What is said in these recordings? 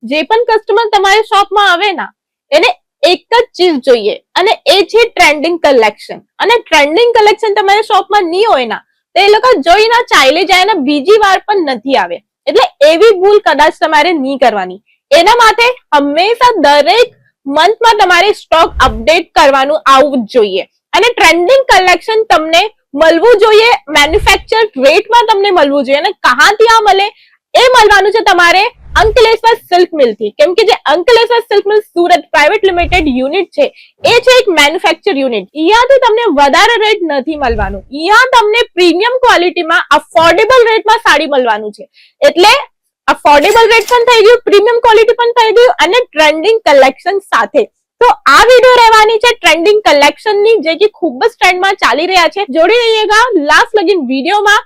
જે પણ કસ્ટમર તમારી શોપમાં આવે ને એને એક જ ચીજ જોઈએ અને એ છે ટ્રેન્ડિંગ કલેક્શન. અને ટ્રેન્ડિંગ કલેક્શન તમારી શોપમાં નહીં હોય ને તો એ લોકો જોઈને ચાલી જાય ને બીજી વાર પણ નથી આવે. એટલે એવી ભૂલ કદાચ તમારે નહીં કરવાની. એના માટે હંમેશા દરેક મંથમાં તમારે સ્ટોક અપડેટ કરવાનું આવવું જ જોઈએ. અને ટ્રેન્ડિંગ કલેક્શન તમને મળવું જોઈએ મેન્યુફેક્ચર રેટમાં તમને મળવું જોઈએ. અને કહાથી આ મળે એ મળવાનું છે તમારે અંકલેશ્વર સિલ્ક મિલથી. કેમ કે જે અંકલેશ્વર સિલ્ક મિલ સુરત પ્રાઇવેટ લિમિટેડ યુનિટ છે એ છે એક મેન્યુફેક્ચર યુનિટ. અહીંયાથી તમને વધારે રેટ નથી મળવાનું. અહીંયા તમને પ્રીમિયમ ક્વોલિટીમાં અફોર્ડેબલ રેટમાં સાડી મળવાનું છે. એટલે અફોર્ડેબલ રેટ પણ થઈ ગયું, પ્રીમિયમ ક્વોલિટી પણ થઈ ગયું અને ટ્રેન્ડિંગ કલેક્શન સાથે. તો આ વિડીયો રહેવાની છે ટ્રેન્ડિંગ કલેક્શન ની, જે કે ખૂબ જ ટ્રેન્ડમાં ચાલી રહ્યા છે. જોડી રહીએગા લાસ્ટ લગીન વિડીયોમાં.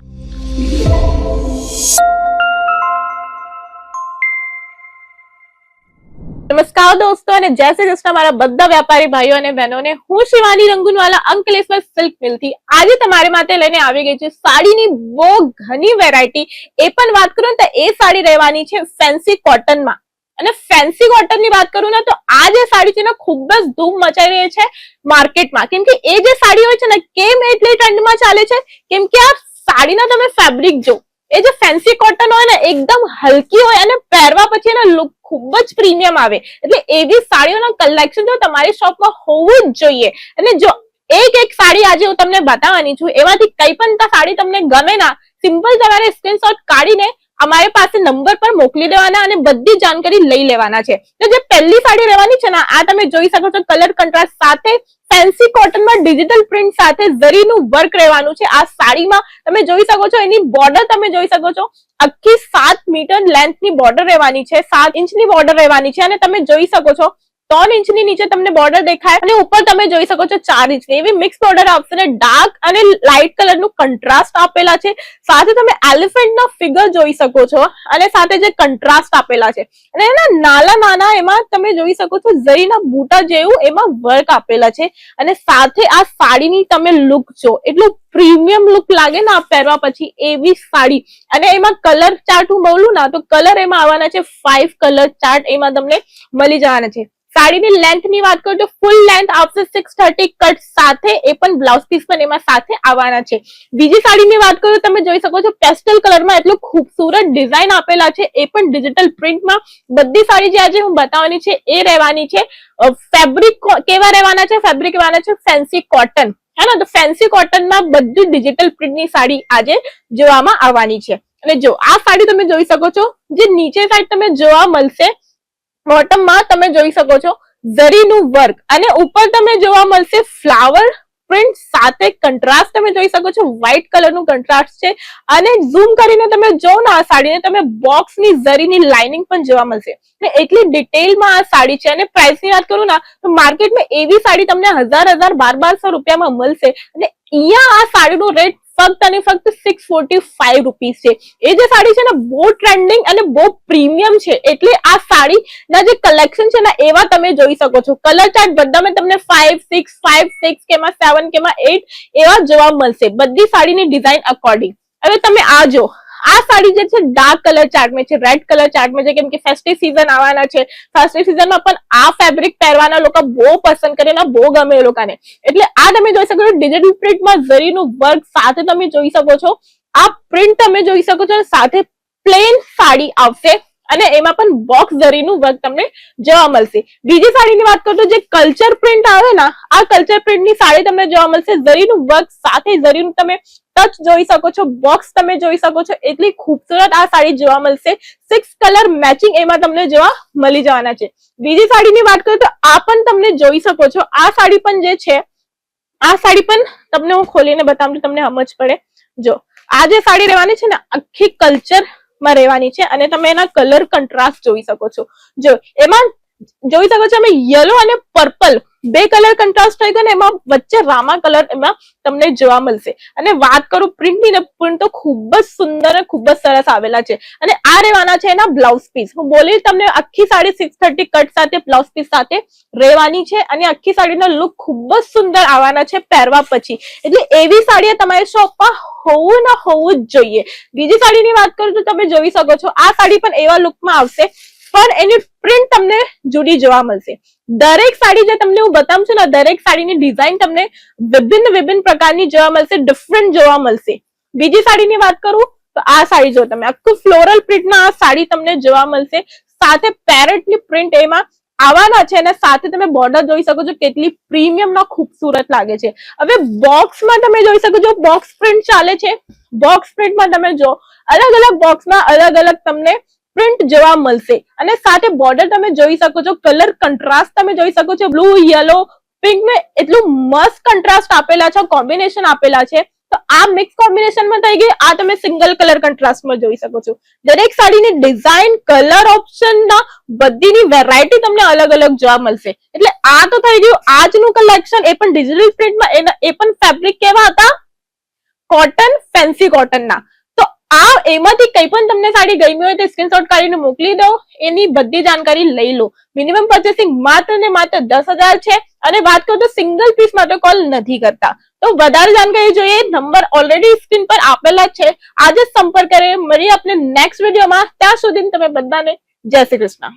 નમસ્કાર દોસ્તો અને જય શ્રી કૃષ્ણ મારા બધા વ્યાપારી ભાઈઓ અને બહેનોને. હું શિવાની રંગુનવાલા અંકલેશ્વર સિલ્ક મિલથી આજે તમારી માટે લઈને આવી ગઈ છું સાડીની બહુ ઘણી વેરાયટી. એ પણ વાત કરું તો એ સાડી રહેવાની છે ફેન્સી કોટનમાં. અને ફેન્સી કોટન ની વાત કરું ને તો આ જે સાડી છે ને ખૂબ જ ધૂમ મચાઈ રહી છે માર્કેટમાં. કેમ કે એ જે સાડી હોય છે ને કેમ એટલી ટ્રેન્ડમાં ચાલે છે કેમ કે આ સાડીના તમે ફેબ્રિક જો, એ જે ફેન્સી કોટન હોય ને એકદમ હલકી હોય અને પહેરવા પછી એનો લુક ખૂબ જ પ્રીમિયમ આવે. એટલે એવી સાડીઓના કલેક્શન તો તમારી શોપમાં હોવું જ જોઈએ. અને જો એક સાડી આજે હું તમને બતાવવાની છું, એમાંથી કઈ પણ સાડી તમને ગમે ના, સિમ્પલ તમારે સ્ક્રીનશોટ કાઢીને અમારી પાસે નંબર પર મોકલી દેવાના અને બધી જાણકારી લઈ લેવાના છે. તો જે પહેલી સાડી રહેવાની છે ને આ તમે જોઈ શકો છો કલર કંટ્રાસ્ટ સાથે ફેન્સી કોટનમાં ડિજિટલ પ્રિન્ટ સાથે ઝરીનું વર્ક રહેવાનું છે. આ સાડીમાં તમે જોઈ શકો છો એની બોર્ડર તમે જોઈ શકો છો આખી 7 મીટર લેન્થની બોર્ડર રહેવાની છે, 7 ઇંચની બોર્ડર રહેવાની છે. અને તમે જોઈ શકો છો 3 ઇંચની નીચે તમને બોર્ડર દેખાય અને ઉપર તમે જોઈ શકો છો 4 ઇંચની એવી મિક્સ બોર્ડર આપશે. અને ડાર્ક અને લાઇટ કલર નું કંટ્રાસ્ટ આપેલા છે. સાથે તમે એલિફન્ટ નો ફિગર જોઈ શકો છો અને સાથે જે કંટ્રાસ્ટ આપેલા છે અને એના નાના નાના એમાં તમે જોઈ શકો છો ઝરીના બૂટા જેવું એમાં વર્ક આપેલા છે. અને સાથે આ સાડીની તમે લુક જો, એટલું પ્રીમિયમ લુક લાગે ને આ પહેરવા પછી એવી સાડી. અને એમાં કલર ચાર્ટ હું બોલું ના તો કલર એમાં આવવાના છે 5 કલર ચાર્ટ એમાં તમને મળી જવાના છે. સાડીની લેન્થ ની વાત કરું તો ફૂલ લેન્થ આવશે 630 કટ સાથે, એ પણ બ્લાઉઝ પીસ પણ એમાં સાથે આવવાના છે. બીજી સાડીની વાત કરું તમે જોઈ શકો છો પેસ્ટલ કલરમાં એટલું ખૂબસૂરત ડિઝાઇન આપેલા છે, એ પણ ડિજિટલ પ્રિન્ટમાં. બધી સાડી જે આજે હું બતાવવાની છે એ રહેવાની છે. ફેબ્રિક કેવા રહેવાના છે? ફેબ્રિક રહેવાના છે ફેન્સી કોટન, હે ને. તો ફેન્સી કોટનમાં બધી ડિજિટલ પ્રિન્ટની સાડી આજે જોવામાં આવવાની છે. અને જો આ સાડી તમે જોઈ શકો છો, જે નીચે સાઈડ તમે જોવા મળશે બોટમમાં તમે જોઈ શકો છો ઝરીનું વર્ક અને ઉપર તમે જોવા મળશે ફ્લાવર પ્રિન્ટ સાથે કંટ્રાસ્ટ તમે જોઈ શકો છો વ્હાઈટ કલરનું કંટ્રાસ્ટ છે. અને ઝૂમ કરીને તમે જો ને આ સાડીને તમે બોક્સની ઝરીની લાઇનિંગ પણ જોવા મળશે. એટલી ડિટેલમાં આ સાડી છે. અને પ્રાઇસની વાત કરું ના તો માર્કેટમાં એવી સાડી તમને 1000-1200 રૂપિયામાં મળશે અને અહીંયા આ સાડીનું રેટ ફક્ત અને ફક્ત 645 રૂપીસ છે. એ જે સાડી છે ને બહુ ટ્રેન્ડિંગ અને બહુ પ્રીમિયમ છે. એટલે આ સાડીના જે કલેક્શન છે ને એવા તમે જોઈ શકો છો. કલર ચાર્ટ બધામાં તમને 5, 6, 5, 6 કેમાં 7 કેમાં 8 એવા જોવા મળશે બધી સાડીની ડિઝાઇન અકોર્ડિંગ. હવે તમે આ જો આ સાડી જે છે ડાર્ક કલર ચાર્ટમાં છે, રેડ કલર ચાર્ટમાં છે. કેમ કે ફેસ્ટિવ સીઝન આવવાના છે. ફેસ્ટિવ સીઝનમાં પણ આ ફેબ્રિક પહેરવાના લોકો બહુ પસંદ કરે ને બહુ ગમે એ લોકોને. એટલે આ તમે જોઈ શકો છો ડિજિટલ પ્રિન્ટમાં ઝરીનું વર્ક સાથે તમે જોઈ શકો છો. આ પ્રિન્ટ તમે જોઈ શકો છો સાથે પ્લેન સાડી આવશે અને એમાં પણ બોક્સ ઝરીનું વર્ક તમને જોવા મળશે. બીજી સાડીની વાત કરું તો જે કલ્ચર પ્રિન્ટ આવે ને આ કલ્ચર પ્રિન્ટની સાડી તમને જોવા મળશે ઝરીનું વર્ક સાથે ઝરીનું તમે ટચ જોઈ શકો છો, બોક્સ તમે જોઈ શકો છો. એટલી ખૂબસૂરત આ સાડી જોવા મળશે. 6 કલર મેચિંગ એમાં તમને જોવા મળી જવાના છે. બીજી સાડીની વાત કરું તો આ પણ તમને જોઈ શકો છો. આ સાડી પણ જે છે આ સાડી પણ તમને હું ખોલીને બતાવું તમને સમજ પડે. જો આ જે સાડી રહેવાની છે ને આખી કલ્ચર માં રહેવાની છે અને તમે એના કલર કંટ્રાસ્ટ જોઈ શકો છો. જો એમાં જોઈ શકો છો અમે યલો અને પર્પલ બે કલર કંટ્રાસ્ટ થઈ ગયા ને એમાં વચ્ચે રામા કલર એમાં તમને જોવા મળશે. અને વાત કરું પ્રિન્ટની ને પ્રિન્ટ તો ખૂબ જ સુંદર અને ખૂબ જ સરસ આવેલા છે. અને આ રહેવાના છે એના બ્લાઉઝ પીસ. હું બોલી તમને આખી સાડી 630 કટ સાથે બ્લાઉઝ પીસ સાથે રહેવાની છે અને આખી સાડીનો લુક ખૂબ જ સુંદર આવવાના છે પહેરવા પછી. એટલે એવી સાડી તમારી શોપમાં હોવું ના હોવું જ જોઈએ. બીજી સાડીની વાત કરું તો તમે જોઈ શકો છો આ સાડી પણ એવા લુકમાં આવશે. પણ એની પ્રિન્ટ તમને જુદી જોવા મળશે. દરેક સાડી જે તમને હું બતાવું છું ને, દરેક સાડીની ડિઝાઇન તમને વિભિન્ન પ્રકારની જોવા મળશે, ડિફરન્ટ જોવા મળશે. બીજી સાડીની વાત કરું તો આ સાડી જો તમે, આખું ફ્લોરલ પ્રિન્ટમાં આ સાડી તમને જોવા મળશે, સાથે પેરેટની પ્રિન્ટ એમાં આવવાના છે અને સાથે તમે બોર્ડર જોઈ શકો છો કેટલી પ્રીમિયમ ના ખૂબસૂરત લાગે છે. હવે બોક્સમાં તમે જોઈ શકો છો બોક્સ પ્રિન્ટ ચાલે છે. બોક્સ પ્રિન્ટમાં તમે જો અલગ અલગ બોક્સમાં અલગ અલગ તમને પ્રિન્ટ જોવા મળશે અને સાથે બોર્ડર તમે જોઈ શકો છો, કલર કંટ્રાસ્ટ તમે જોઈ શકો છો, બ્લુ, યલો, પિંક ને એટલું મસ્ત કંટ્રાસ્ટ આપેલા છે, કોમ્બિનેશન આપેલા છે. તો આ મિક્સ કોમ્બિનેશનમાં થઈ ગઈ, આ તમે સિંગલ કલર કંટ્રાસ્ટમાં જોઈ શકો છો. દરેક સાડીની ડિઝાઇન, કલર ઓપ્શન ના બધીની વેરાયટી તમને અલગ અલગ જોવા મળશે. એટલે આ તો થઈ ગયું આજનું કલેક્શન, એ પણ ડિજિટલ પ્રિન્ટમાં, એ પણ ફેબ્રિક કેવા હતા? કોટન, ફેન્સી કોટન ના. તો આ એમાંથી કઈ પણ તમને સાડી ગમી હોય તો સ્ક્રીનશોટ કાઢીને મોકલી દો, એની બધી જાણકારી લઈ લો. મિનિમમ પરચેસિંગ માત્ર ને માત્ર 10,000 છે અને વાત કરું તો સિંગલ પીસ માટે કોલ નથી કરતા. તો વધારે જાણકારી જોઈએ, નંબર ઓલરેડી સ્ક્રીન પર આપેલા છે, આજે જ સંપર્ક કરે. મળીએ આપણે નેક્સ્ટ વિડીયોમાં. ત્યાં સુધી તમે બધાને જય શ્રી કૃષ્ણ.